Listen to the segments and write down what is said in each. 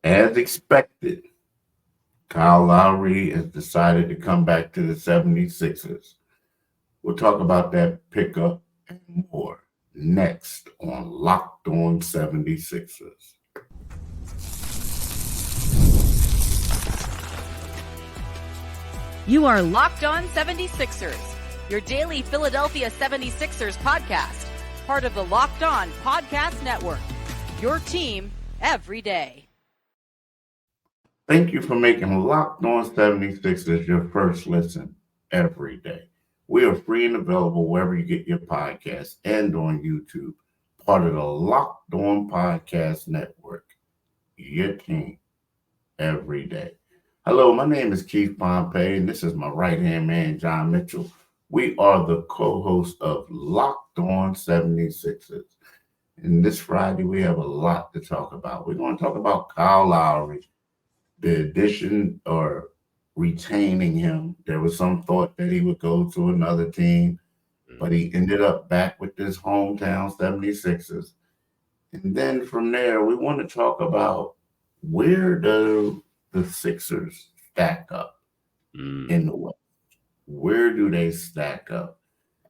As expected, Kyle Lowry has decided to come back to the 76ers. We'll talk about that pickup and more next on Locked On 76ers. You are Locked On 76ers, your daily Philadelphia 76ers podcast, part of the Locked On Podcast Network, your team every day. Thank you for making Locked On 76ers your first listen every day. We are free and available wherever you get your podcasts and on YouTube, part of the Locked On Podcast Network, your team every day. Hello, my name is Keith Pompey, and this is my right-hand man, John Mitchell. We are the co-hosts of Locked On 76ers. And this Friday, we have a lot to talk about. We're going to talk about Kyle Lowry, the addition or retaining him. There was some thought that he would go to another team, but he ended up back with his hometown 76ers. And then from there, we want to talk about where do the Sixers stack up in the West? Where do they stack up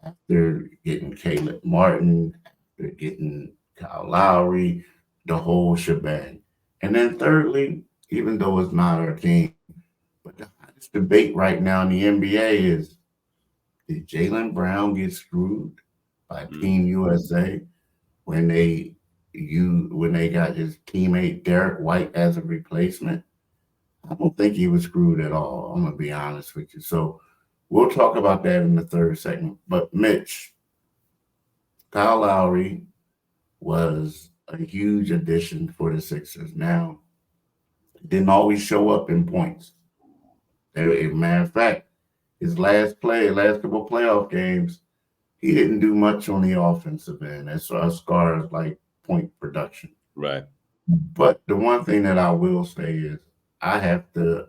after getting Caleb Martin, after getting Kyle Lowry, the whole shebang? And then thirdly, even though it's not our team, but the hottest debate right now in the NBA is, did Jaylen Brown get screwed by Team USA when they got his teammate Derek White as a replacement? I don't think he was screwed at all. I'm gonna be honest with you. So we'll talk about that in the third segment. But Mitch, Kyle Lowry was a huge addition for the Sixers. Now, didn't always show up in points. As a matter of fact, his last couple playoff games, he didn't do much on the offensive end as far as like point production. Right. But the one thing that I will say is I have to,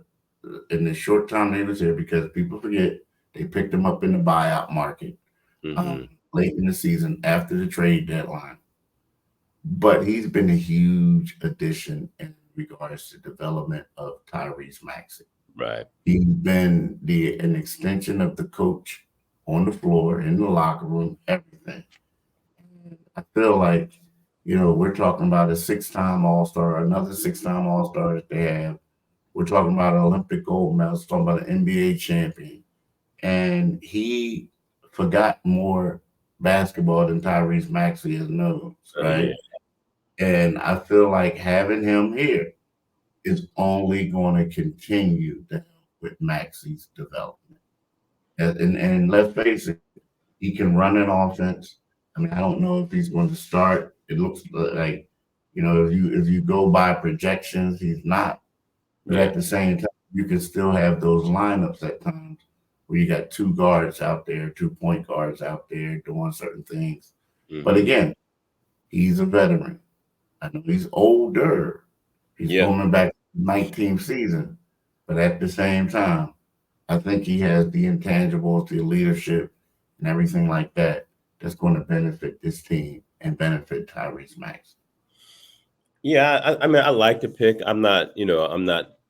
in the short time he was here, because people forget they picked him up in the buyout market late in the season after the trade deadline. But he's been a huge addition in regards to development of Tyrese Maxey. Right. He's been an extension of the coach on the floor, in the locker room, everything. I feel like, we're talking about a six-time All-Star, another six-time All-Star that they have. We're talking about an Olympic gold medalist, talking about an NBA champion. And he forgot more basketball than Tyrese Maxey has known, right? And I feel like having him here is only going to continue to help with Maxey's development. And let's face it, he can run an offense. I mean, I don't know if he's going to start. It looks like, if you go by projections, he's not. But at the same time, you can still have those lineups at times where you got two guards out there, 2 point guards out there doing certain things. But again, he's a veteran. I know he's older. He's coming back to the 19th season. But at the same time, I think he has the intangibles, the leadership, and everything like that that's going to benefit this team and benefit Tyrese Maxey. Yeah, I mean, I like the pick. I'm not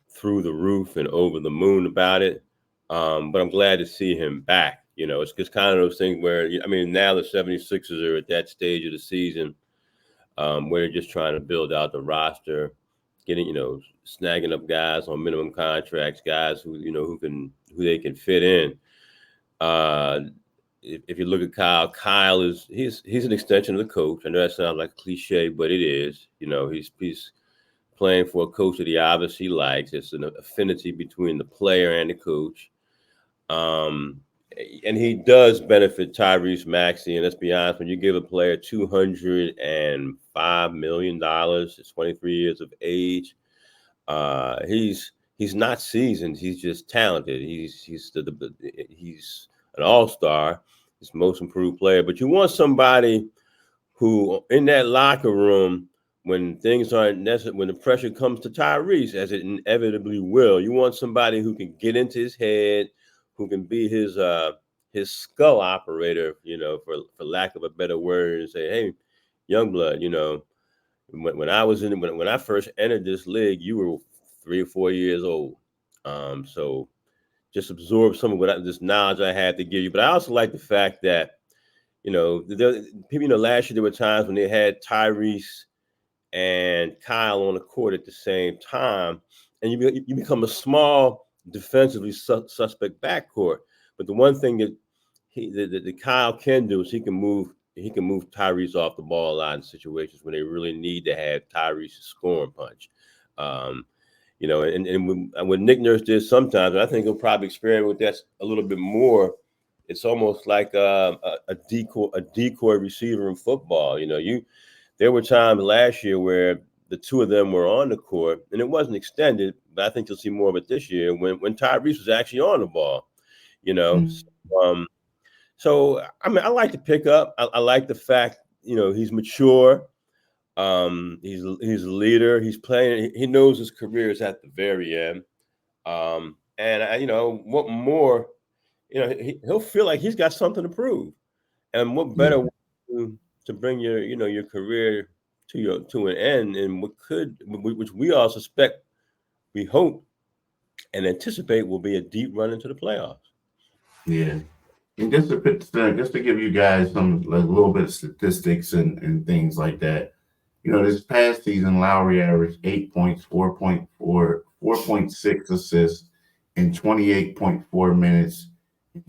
through the roof and over the moon about it, but I'm glad to see him back. It's just kind of those things where, now the 76ers are at that stage of the season where they're just trying to build out the roster, getting, snagging up guys on minimum contracts, guys who they can fit in. If you look at Kyle he's an extension of the coach. I know that sounds like a cliche, but it is. He's playing for a coach that he obviously likes. It's an affinity between the player and the coach. And he does benefit Tyrese Maxey. And let's be honest, when you give a player $205 million, at 23 years of age, he's not seasoned. He's just talented. He's an all-star. He's the most improved player. But you want somebody who, in that locker room, when things aren't necessary, when the pressure comes to Tyrese, as it inevitably will, you want somebody who can get into his head, who can be his skull operator, for lack of a better word, and say, hey, young blood, when I was when I first entered this league, you were 3 or 4 years old. So just absorb some of this knowledge I had to give you. But I also like the fact that, people, last year there were times when they had Tyrese and Kyle on the court at the same time, and you become a small defensively suspect backcourt. But the one thing that that Kyle can do is he can move Tyrese off the ball a lot in situations when they really need to have Tyrese's scoring punch. And what Nick Nurse did sometimes, and I think he'll probably experiment with that a little bit more. It's almost like a decoy receiver in football. There were times last year where the two of them were on the court, and it wasn't extended, but I think you'll see more of it this year when Tyrese was actually on the ball. Mm-hmm. So I mean, I like to pick up. I like the fact, he's mature. He's a leader. He's playing. He knows his career is at the very end. What more? He'll feel like he's got something to prove. And what better way to bring your career to an end, and which we all suspect, we hope, and anticipate will be a deep run into the playoffs. Yeah. And just to give you guys some a little bit of statistics and things like that. This past season, Lowry averaged 8 points, 4.6 assists in 28.4 minutes in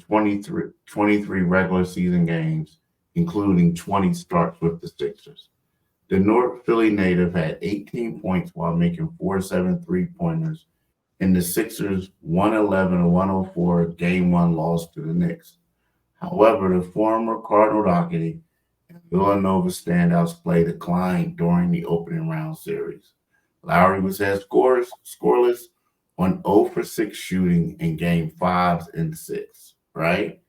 23 regular season games, including 20 starts with the Sixers. The North Philly native had 18 points while making 4-7 three-pointers in the Sixers' 111-104 Game 1 loss to the Knicks. However, the former Cardinal Doherty and Villanova standouts play declined during the opening round series. Lowry was scoreless on 0 for 6 shooting in Game 5 and 6, right?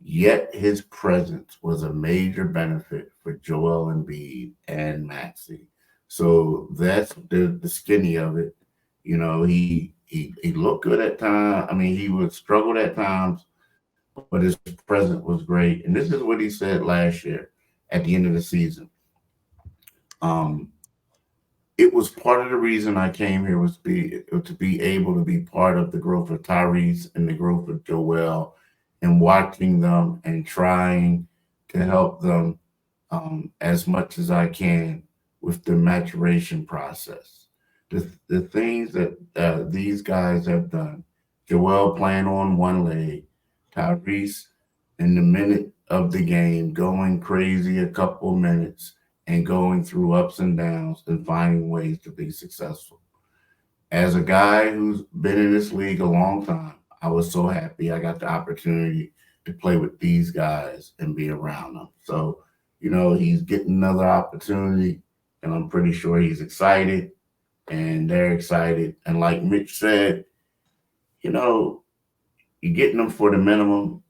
Yet his presence was a major benefit for Joel Embiid and Maxey. So that's the skinny of it. He looked good at times. I mean, he would struggle at times, but his presence was great. And this is what he said last year at the end of the season. It was part of the reason I came here was to be able to be part of the growth of Tyrese and the growth of Joel, and watching them and trying to help them as much as I can with the maturation process. The things that these guys have done, Joel playing on one leg, Tyrese in the minute of the game going crazy a couple minutes and going through ups and downs and finding ways to be successful. As a guy who's been in this league a long time, I was so happy I got the opportunity to play with these guys and be around them. So, he's getting another opportunity, and I'm pretty sure he's excited, and they're excited. And like Mitch said, you're getting them for the minimum.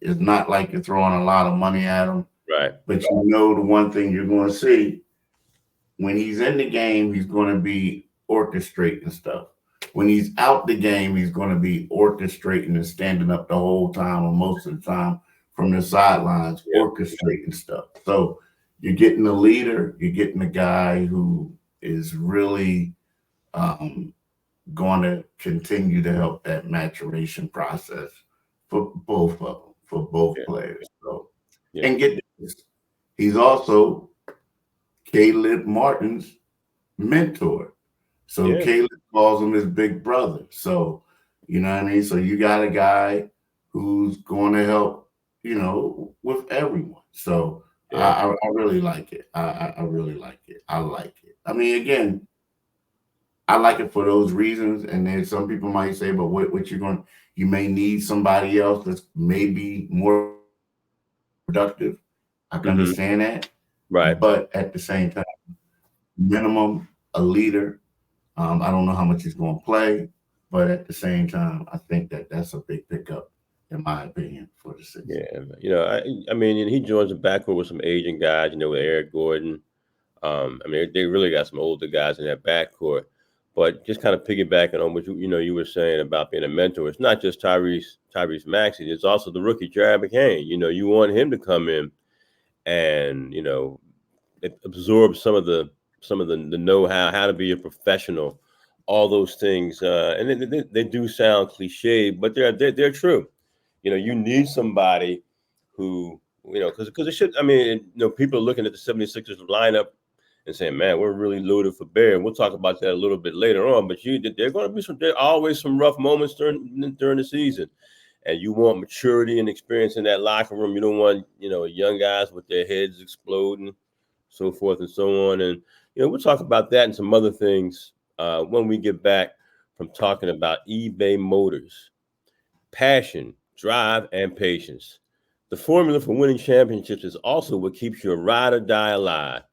It's not like you're throwing a lot of money at them. Right. But the one thing you're going to see, when he's in the game, he's going to be orchestrating stuff. When he's out the game, he's going to be orchestrating and standing up the whole time, or most of the time from the sidelines, orchestrating stuff. So you're getting a leader, you're getting a guy who is really going to continue to help that maturation process for both of them, for both players. So, and get this, he's also Caleb Martin's mentor. So Caleb calls him his big brother. So, you know what I mean? So you got a guy who's going to help, with everyone. So I really like it. I really like it. I like it. I mean, again, I like it for those reasons. And then some people might say, but what you may need somebody else that's maybe more productive. I can understand that. Right. But at the same time, minimum, a leader. I don't know how much he's going to play, but at the same time, I think that's a big pickup, in my opinion, for the Sixers. Yeah, I mean, he joins the backcourt with some aging guys, with Eric Gordon. I mean, they really got some older guys in that backcourt. But just kind of piggybacking on what you were saying about being a mentor, it's not just Tyrese Maxey. It's also the rookie Jared McCain. You want him to come in and absorb some of the some of the know-how, how to be a professional, all those things. And they do sound cliche, but they're true. You need somebody who, because it should, people are looking at the 76ers lineup and saying, man, we're really loaded for bear. And we'll talk about that a little bit later on. But there are always some rough moments during the season. And you want maturity and experience in that locker room. You don't want, young guys with their heads exploding, so forth and so on. And, we'll talk about that and some other things when we get back from talking about eBay Motors. Passion, drive, and patience. The formula for winning championships is also what keeps your ride or die alive.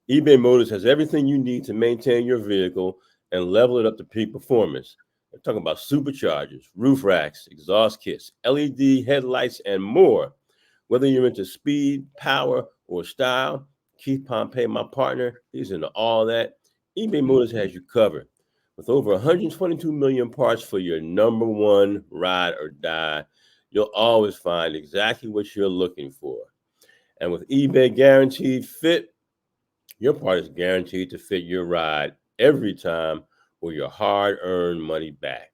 eBay Motors has everything you need to maintain your vehicle and level it up to peak performance. We're talking about superchargers, roof racks, exhaust kits, LED headlights, and more. Whether you're into speed, power, or style, Keith Pompey, my partner, he's into all that. eBay Motors has you covered. With over 122 million parts for your number one ride or die, you'll always find exactly what you're looking for. And with eBay Guaranteed Fit, your part is guaranteed to fit your ride every time or your hard-earned money back.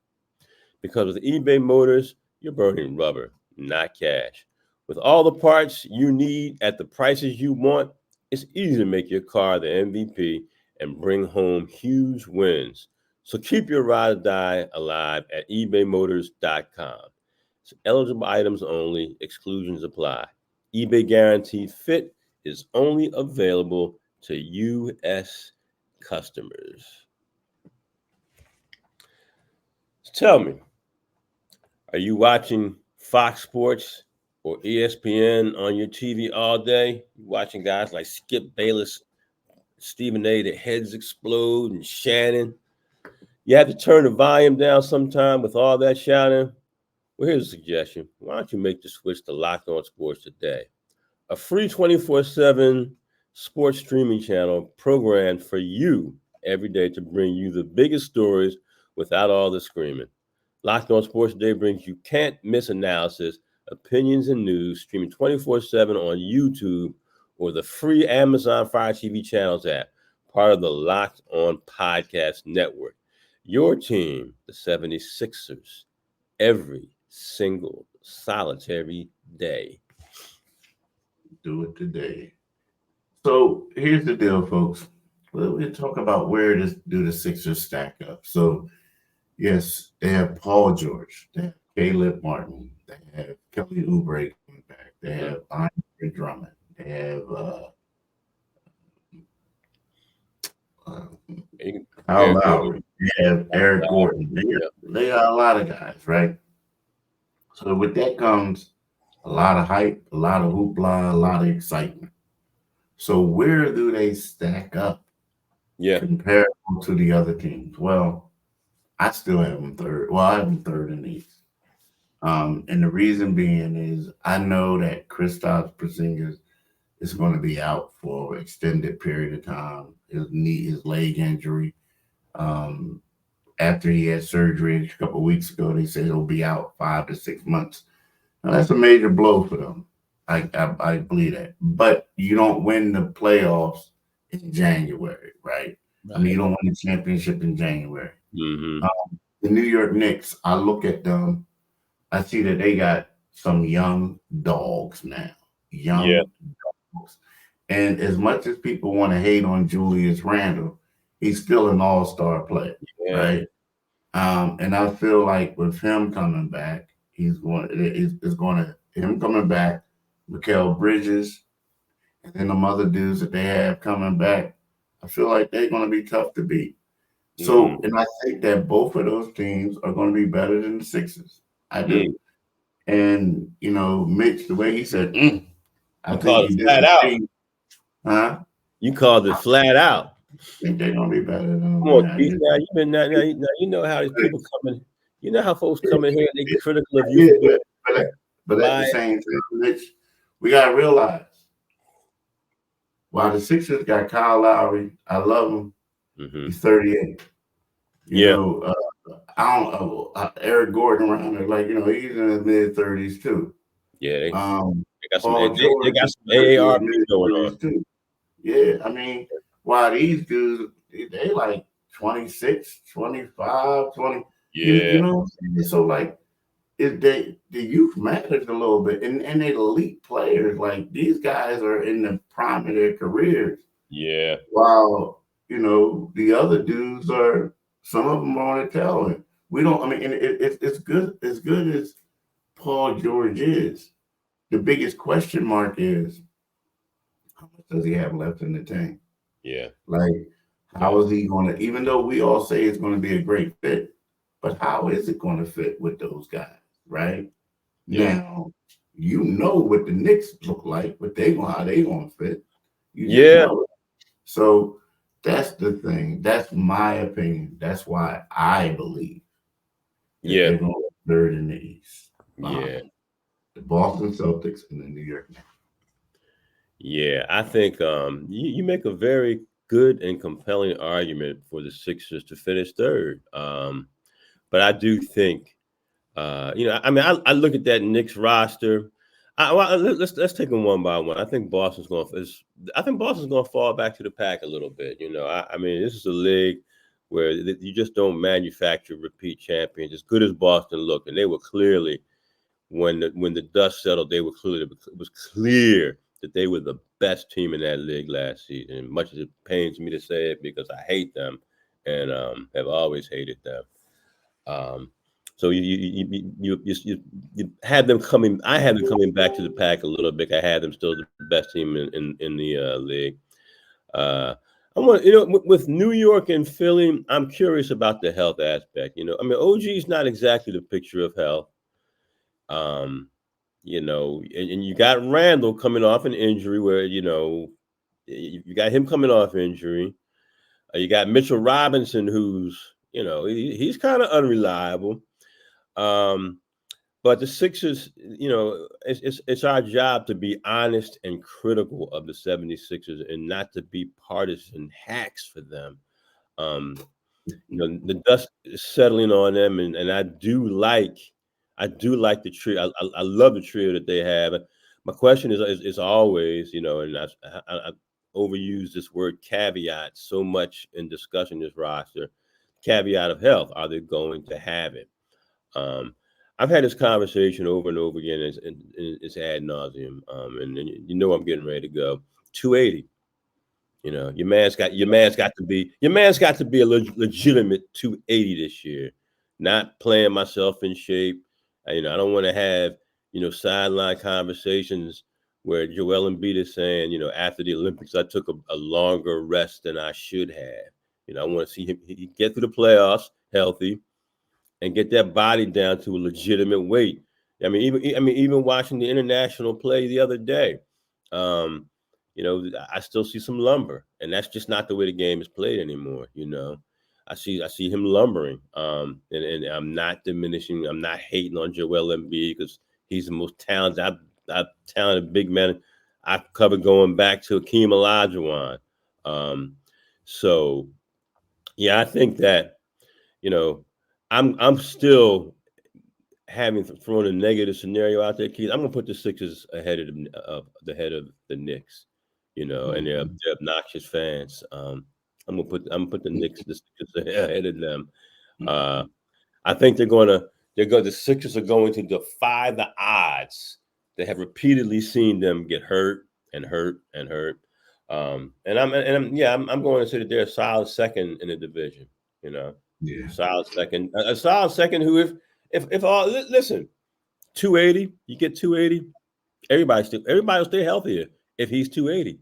Because with eBay Motors, you're burning rubber, not cash. With all the parts you need at the prices you want, it's easy to make your car the MVP and bring home huge wins. So keep your ride or die alive at ebaymotors.com. It's eligible items only, exclusions apply. eBay Guaranteed Fit is only available to U.S. customers. Tell me, are you watching Fox Sports or ESPN on your TV all day? You watching guys like Skip Bayless, Stephen A., their heads explode, and Shannon. You have to turn the volume down sometime with all that shouting. Well, here's a suggestion. Why don't you make the switch to Locked On Sports today? A free 24/7 sports streaming channel programmed for you every day to bring you the biggest stories without all the screaming. Locked On Sports Today brings you can't-miss analysis, opinions, and news streaming 24/7 on YouTube or the free Amazon Fire TV channels app, part of the Locked On Podcast Network. Your team, the 76ers, every single solitary day. Do it today. So here's the deal, folks. We'll talk about where do the Sixers stack up. So, yes, they have Paul George, they have Caleb Martin, they have Kelly Oubre coming back, they have Andre Drummond, they have Kyle Lowry, they have Eric Gordon. They got a lot of guys, right? So with that comes a lot of hype, a lot of hoopla, a lot of excitement. So where do they stack up compared to the other teams? Well, I still have them third. Well, I have them third in the East. And the reason being is I know that Kristaps Porzingis is going to be out for an extended period of time. His leg injury. After he had surgery a couple of weeks ago, they said he'll be out 5 to 6 months. Now, that's a major blow for them. I believe that. But you don't win the playoffs in January, right? I mean, you don't win the championship in January. Mm-hmm. The New York Knicks, I look at them, I see that they got some young dogs now. Young dogs. And as much as people want to hate on Julius Randle, he's still an all-star player, right? And I feel like with him coming back, him coming back, Mikal Bridges, and then them other dudes that they have coming back, I feel like they're going to be tough to beat. So, and I think that both of those teams are going to be better than the Sixers. I do. And, Mitch, the way he said, I think he did flat out. Huh? You called it flat out. I think they're going to be better than them. Come on, Keith. Now, you know how these people coming. You know how folks come in here and they critical of you. But at the same time, Mitch, we got to realize, while the Sixers got Kyle Lowry, I love him. Mm-hmm. He's 38. You know, I don't know Eric Gordon around there, he's in his mid-30s too. Yeah, they got some AARP going on too. Yeah, I mean, While these dudes, they like 26, 25, 20. You Yeah, know what I'm saying? So like the youth matters a little bit, and they're elite players. Like these guys are in the prime of their careers, yeah, while the other dudes are, some of them are on the tail end. We don't. I mean, and it's good as Paul George is. The biggest question mark is how much does he have left in the tank? yeah, Like, yeah, how is he going to? Even though we all say it's going to be a great fit, but how is it going to fit with those guys? Right yeah, now, what the Knicks look like, but how they going to fit. You just yeah, know it. So that's the thing. That's my opinion. That's why I believe that yeah, they're going to third in the East yeah. behind the Boston Celtics and the New York Knicks. Yeah, I think you make a very good and compelling argument for the Sixers to finish third. But I do think, I mean, I look at that Knicks roster. Let's take them one by one. I think Boston's going to fall back to the pack a little bit. I mean, this is a league where you just don't manufacture repeat champions. As good as Boston looked, and they were clearly, when the dust settled, it was clear that they were the best team in that league last season. And much as it pains me to say it, because I hate them and have always hated them. So you had them coming. I had them coming back to the pack a little bit. I had them still the best team in the league. I want with New York and Philly, I'm curious about the health aspect. I mean, OG is not exactly the picture of health. And you got Randall coming off an injury where, you got him coming off injury. You got Mitchell Robinson, who's, he's kind of unreliable. But the Sixers, it's our job to be honest and critical of the 76ers and not to be partisan hacks for them. The dust is settling on them, and I do like the trio. I love the trio that they have. My question is always, and I overuse this word caveat so much in discussing this roster. Caveat of health: are they going to have it? I've had this conversation over and over again. It's ad nauseum, and I'm getting ready to go. 280. Your man's got to be a legitimate 280 this year. Not playing myself in shape. I don't want to have sideline conversations where Joel Embiid is saying, after the Olympics, I took a longer rest than I should have. I want to see him get through the playoffs healthy and get that body down to a legitimate weight. Even watching the international play the other day. I still see some lumber, and that's just not the way the game is played anymore. I see him lumbering, and I'm not diminishing. I'm not hating on Joel Embiid because he's the most talented. I've talented big man I've covered going back to Akeem Olajuwon. So yeah, I think that I'm still having thrown a negative scenario out there, Keith. I'm gonna put the Sixers ahead of the head of the Knicks. And they're obnoxious fans. I'm gonna put the Knicks ahead of them. I think the Sixers are going to defy the odds. They have repeatedly seen them get hurt and hurt and hurt. I'm going to say that they're a solid second in the division. Solid second, a solid second. Who if all listen, 280, you get 280. Everybody will stay healthier if he's 280.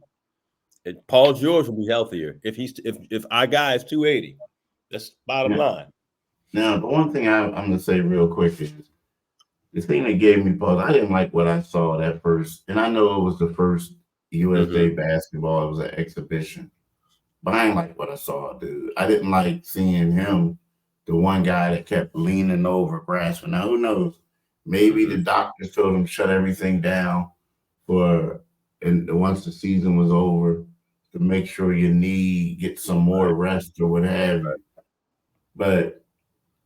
Paul George will be healthier if our guy is 280. That's bottom line. Now, the one thing I'm going to say real quick is the thing that gave me pause. I didn't like what I saw that first, and I know it was the first USA basketball. It was an exhibition, but I didn't like what I saw, dude. I didn't like seeing him, the one guy that kept leaning over, grasping. Now, who knows? Maybe the doctors told him shut everything down and once the season was over, to make sure your knee gets some more rest or what have you. But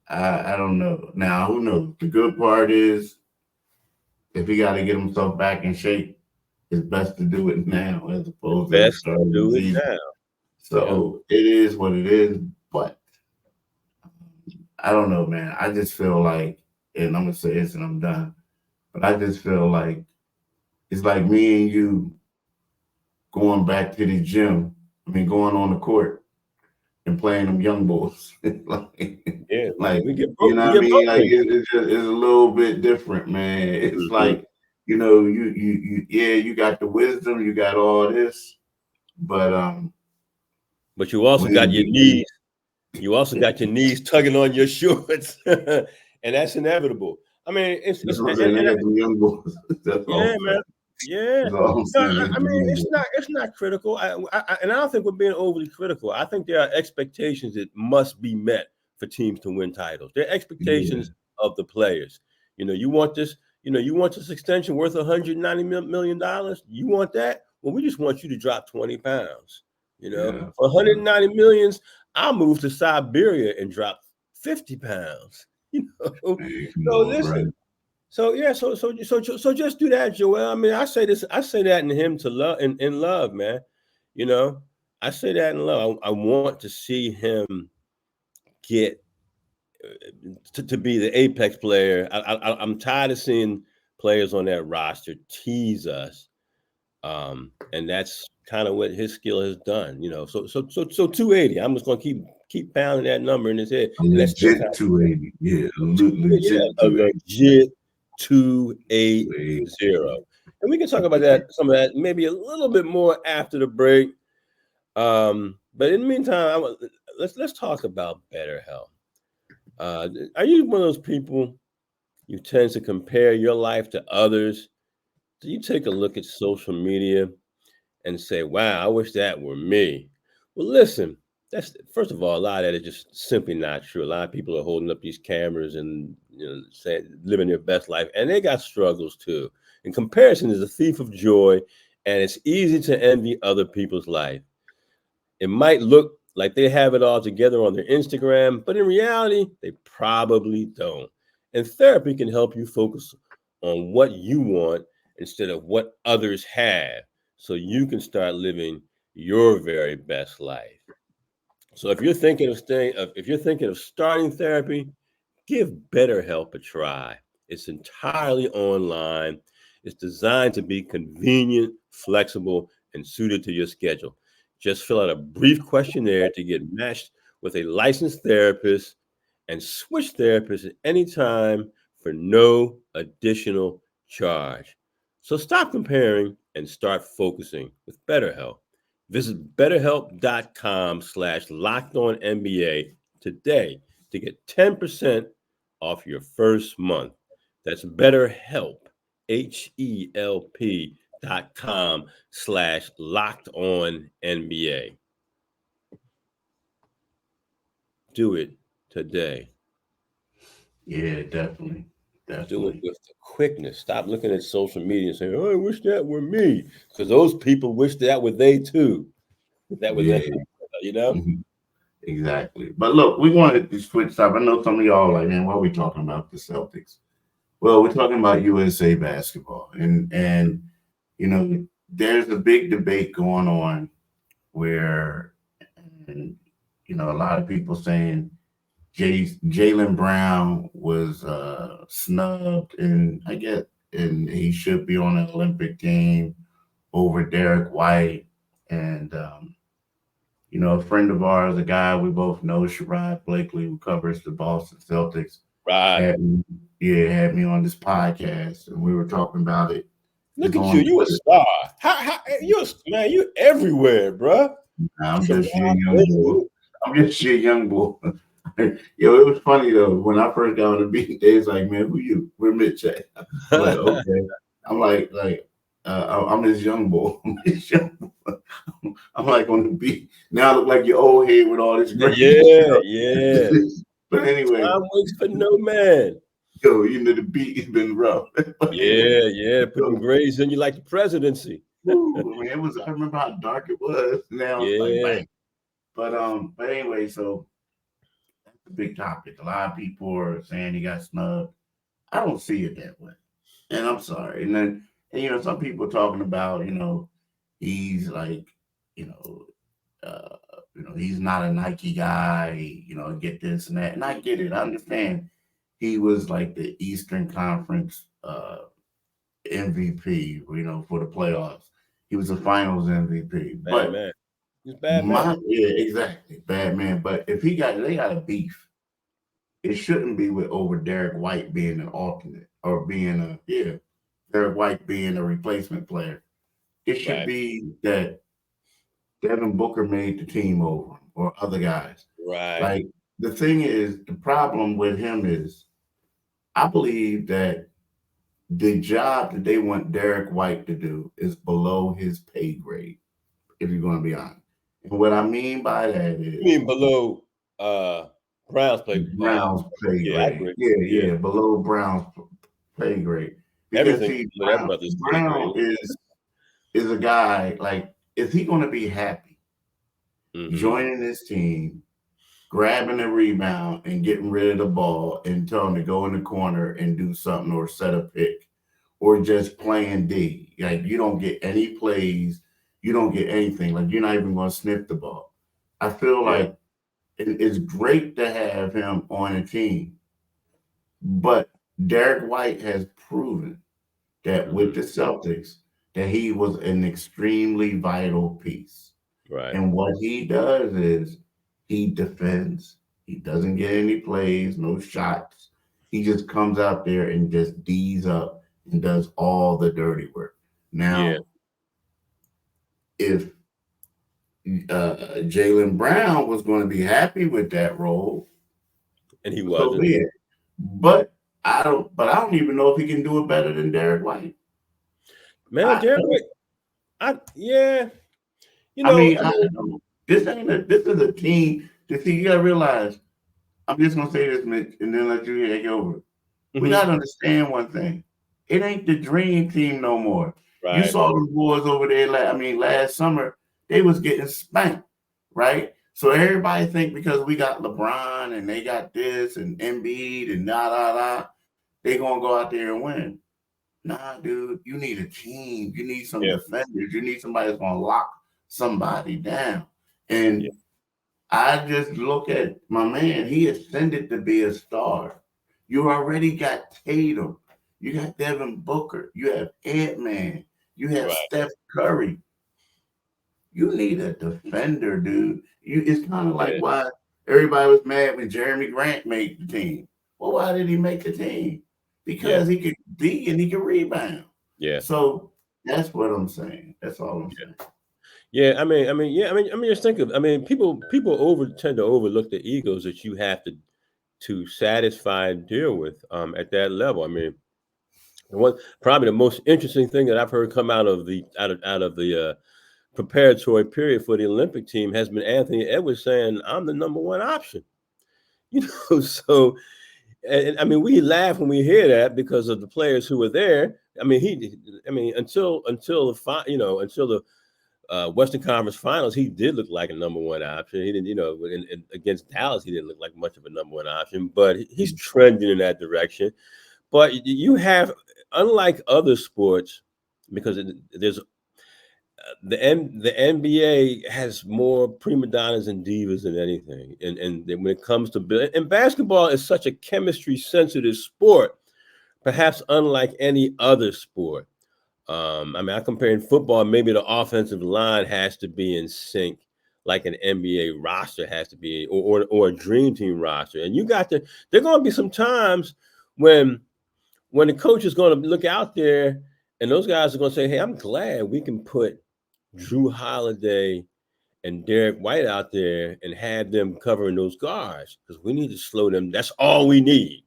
I don't know. Now, who knows? The good part is if he got to get himself back in shape, it's best to do it now as opposed to starting the season. So it is what it is. But I don't know, man. I just feel like, and I'm gonna say this and I'm done. But I just feel like it's like me and you going back to the gym. I mean, going on the court and playing them young boys. like we get you broke. know We what I get mean? Like broken. it's a little bit different, man. It's Mm-hmm. like, you yeah, you got the wisdom, you got all this, but But you also got your we knees. You also got your knees tugging on your shorts, and that's inevitable. I mean, that's what I'm saying. They got them young boys. That's all yeah, I'm saying. man. Yeah. That's all I'm No, saying. They got I them mean, young it's boys. not critical. And I don't think we're being overly critical. I think there are expectations that must be met for teams to win titles. There are Yeah. expectations of the players. You want this. You want this extension worth $190 million. You want that? Well, we just want you to drop 20 pounds. Yeah. For 190 millions, I'll move to Siberia and drop 50 pounds. Man, come So on, bro. listen. So yeah, so just do that, Joel. I mean, I say that in him to love in love, man. I say that in love. I want to see him get to be the apex player. I'm tired of seeing players on that roster tease us, and that's kind of what his skill has done. So 280. I'm just gonna keep pounding that number in his head, A and that's still kind legit of 280. Yeah, yeah, legit a 280. legit 280. 280. And we can talk about some of that, maybe a little bit more after the break. But in the meantime, let's talk about BetterHelp. Are you one of those people you tend to compare your life to others? Do you take a look at social media and say, "Wow, I wish that were me"? Well, listen. That's first of all, a lot of that is just simply not true. A lot of people are holding up these cameras and saying living their best life, and they got struggles too. And comparison is a thief of joy, and it's easy to envy other people's life. It might look like they have it all together on their Instagram, but in reality, they probably don't. And therapy can help you focus on what you want instead of what others have, so you can start living your very best life. So if you're thinking of starting therapy, give BetterHelp a try. It's entirely online. It's designed to be convenient, flexible, and suited to your schedule. Just fill out a brief questionnaire to get matched with a licensed therapist and switch therapists at any time for no additional charge. So stop comparing and start focusing with BetterHelp. Visit betterhelp.com/lockedonnba today to get 10% off your first month. That's BetterHelp, HELP.com/lockedonnba. Do it today. Yeah, definitely. Do it Definitely. with the quickness. Stop looking at social media and saying, "Oh, I wish that were me," because those people wish that were they too. That was them, Yeah. you know. Mhm. Exactly. But look, we wanted to switch up. I know some of y'all like, man, what are we talking about? The Celtics. Well, we're talking about USA basketball. And there's a big debate going on where, and, a lot of people saying Jaylen Brown was snubbed, and I get, and he should be on an Olympic team over Derek White. And a friend of ours, a guy we both know, Sherrod Blakely, who covers the Boston Celtics, Right. had me on this podcast, and we were talking about it. Look It's at you. on You a Twitter. star. Man, you everywhere, bro. I'm just your young boy. I'm just your young boy. Yo, it was funny though. When I first got on the beat, they was like, "Man, who you? We're Mitch at?" I'm like, "Okay." I'm I'm this young boy. I'm this young boy. I'm like on the beat. Now I look like your old head with all this gray Yeah, stuff. yeah. But anyway, Time waits for no man. yo, the beat has been rough. But anyway, Yeah. Putting yo, grades in you like the presidency. woo, man, it was. I remember how dark it was. Now it's like Yeah. bang. But anyway, so that's a big topic. A lot of people are saying he got snubbed. I don't see it that way, and I'm sorry. And then, some people talking about, he's like, you know, uh, he's not a Nike guy, get this and that. And I get it. I understand he was like the Eastern Conference MVP, for the playoffs. He was the finals MVP. Bad But man. He's a bad man. yeah, exactly. Bad man. But if they got a beef, it shouldn't be over Derek White being an alternate or being Derek White being a replacement player. It should Right. be that Devin Booker made the team over him or other guys. Right. Like, the thing is, the problem with him is, I believe that the job that they want Derek White to do is below his pay grade, if you're going to be honest. And what I mean by that is, You mean below Brown's pay? Brown's pay Yeah, I grade. agree. Yeah, below Brown's pay grade. Because Everything below that brother's pay Brown grade. is a guy, like, is he going to be happy joining this team, grabbing a rebound and getting rid of the ball and telling him to go in the corner and do something or set a pick or just playing D? Like, you don't get any plays. You don't get anything. Like, you're not even going to sniff the ball. I feel like it's great to have him on a team, but Derek White has proven that with the Celtics that he was an extremely vital piece. Right. And what he does is he defends. He doesn't get any plays, no shots. He just comes out there and just D's up and does all the dirty work. Now, if Jaylen Brown was going to be happy with that role, and he so wasn't. be it. But I don't even know if he can do it better than Derek White. Man, Derek White, this is a team. You gotta realize. I'm just gonna say this, Mitch, and then let you take over. We gotta understand one thing. It ain't the dream team no more. Right. You saw the boys over there. Last summer they was getting spanked, right? So everybody think because we got LeBron and they got this and Embiid and they gonna go out there and win. Nah, dude, you need a team. You need some defenders. You need somebody that's gonna lock somebody down. And I just look at my man. He ascended to be a star. You already got Tatum. You got Devin Booker. You have Ant-Man. You have Steph Curry. You need a defender, dude. It's kind of like why everybody was mad when Jeremy Grant made the team. Well, why did he make the team? Because he could D and he could rebound. Yeah. So that's what I'm saying. That's all I'm saying. Yeah, just think of, people tend to overlook the egos that you have to satisfy and deal with at that level. Probably the most interesting thing that I've heard come out of the preparatory period for the Olympic team has been Anthony Edwards saying, "I'm the number one option." So. And we laugh when we hear that because of the players who were there. Until the Western Conference Finals, he did look like a number one option. He didn't, against Dallas, he didn't look like much of a number one option, but he's trending in that direction. But you have, unlike other sports, because there's the NBA has more prima donnas and divas than anything, and when it comes to and basketball is such a chemistry sensitive sport, perhaps unlike any other sport. I compare in football, maybe the offensive line has to be in sync, like an NBA roster has to be, or a dream team roster. And there are going to be some times when the coach is going to look out there, and those guys are going to say, "Hey, I'm glad we can put Drew Holiday and Derek White out there and have them covering those guards because we need to slow them. That's all we need.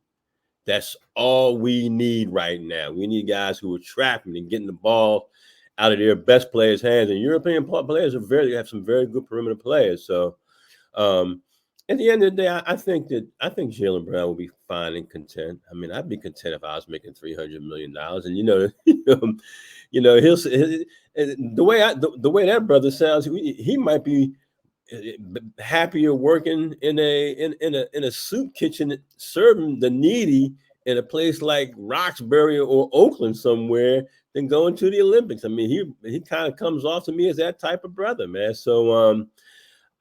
That's all we need right now. We need guys who are trapping and getting the ball out of their best players' hands. And European players have some very good perimeter players. So at the end of the day, I think Jaylen Brown will be fine and content. I'd be content if I was making $300 million. And he'll the way that brother sounds, he might be happier working in a soup kitchen serving the needy in a place like Roxbury or Oakland somewhere than going to the Olympics. He kind of comes off to me as that type of brother, man. So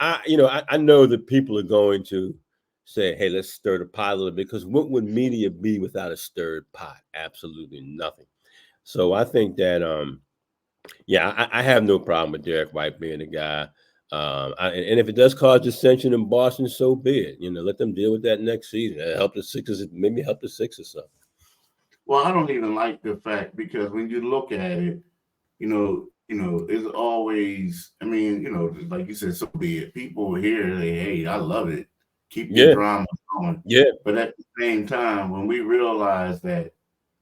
I know that people are going to say, hey, let's stir the pot a little bit, because what would media be without a stirred pot? Absolutely nothing. So I think that, I have no problem with Derek White being the guy. And if it does cause dissension in Boston, so be it. Let them deal with that next season. Help the Sixers, maybe help the Sixers some. Well, I don't even like the fact, because when you look at it, it's always, I mean, like you said, so be it. People here, hey, I love it. Keep the drama going. Yeah. But at the same time, when we realize that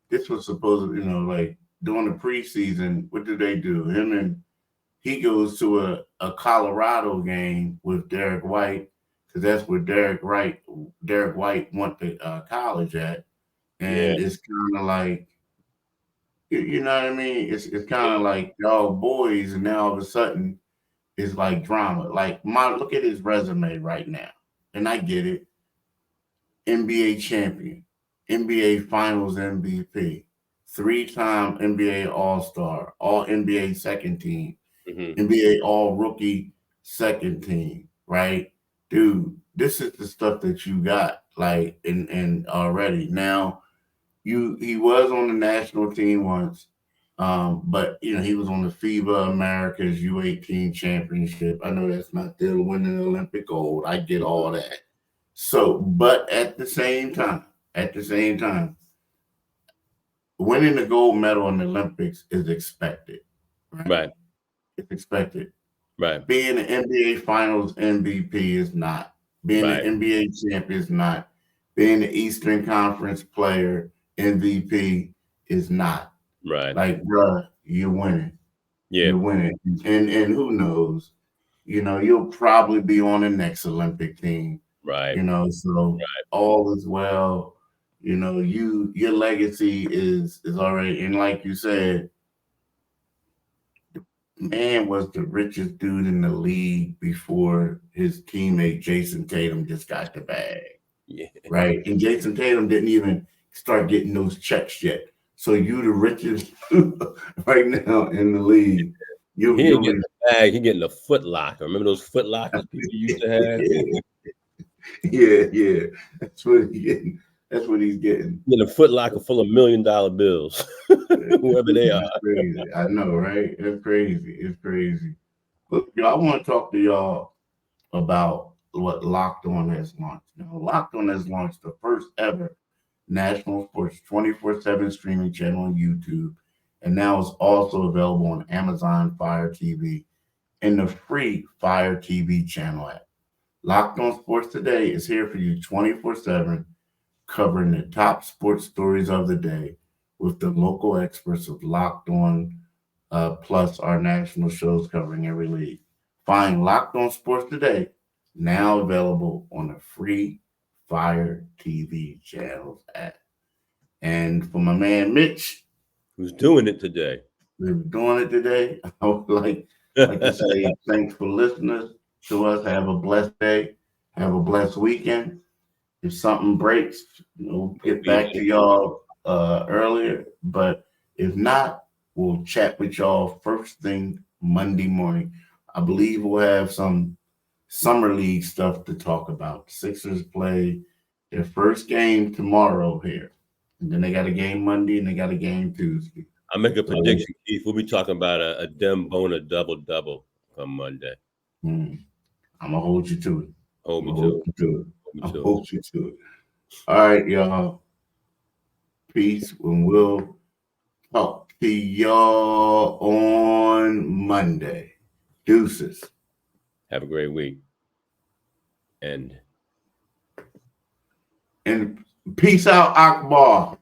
this was supposed to, like during the preseason, what do they do? He goes to a Colorado game with Derek White, because that's where Derek White went to college at. And it's kind of like, you know what I mean? It's kind of like y'all boys, and now all of a sudden it's like drama. Like, look at his resume right now, and I get it. NBA champion, NBA Finals MVP, 3-time NBA All-Star, All NBA second team, NBA All Rookie second team, right? Dude, this is the stuff that you got, like, and already. Now, he was on the national team once, but he was on the FIBA Americas U18 championship. I know that's not still winning Olympic gold. I get all that. So, but at the same time, winning the gold medal in the Olympics is expected. Right. It's expected. Right. Being an NBA Finals MVP is not. Being an NBA champ is not. Being the Eastern Conference player MVP is not. Right. Like, bruh, you're winning. Yeah. You're winning. And who knows? You'll probably be on the next Olympic team. Right. So all is well. Your legacy is already, and like you said, the man was the richest dude in the league before his teammate Jason Tatum just got the bag. Yeah. Right. And Jason Tatum didn't even start getting those checks yet. So you the richest right now in the league. He ain't getting the bag. He getting a Foot Locker. Remember those Foot Lockers people used to have? Yeah. That's what he's getting. Getting a Foot Locker full of $1 million bills, whoever they are. Crazy. I know, right? It's crazy. Look, I want to talk to y'all about what Locked On has launched. Locked On has launched the first ever national sports 24/7 streaming channel on YouTube, and now it's also available on Amazon Fire TV and the free Fire TV channel app. Locked On Sports Today is here for you 24/7, covering the top sports stories of the day with the local experts of Locked On, plus our national shows covering every league. Find Locked On Sports Today, now available on the free Fire TV channels app. And for my man Mitch, who's doing it today, I would like to say thanks for listening to us. Have a blessed day. Have a blessed weekend. If something breaks, we'll get back to y'all earlier. But if not, we'll chat with y'all first thing Monday morning. I believe we'll have some summer league stuff to talk about. Sixers play their first game tomorrow here. And then they got a game Monday and they got a game Tuesday. I'll make a prediction, Keith. We'll be talking about a Dem Bona double-double on Monday. I'm going to hold you to it. Hold me to it. I'll hold you to it. All right, y'all. Peace. And we'll talk to y'all on Monday. Deuces. Have a great week. And peace out, Akbar.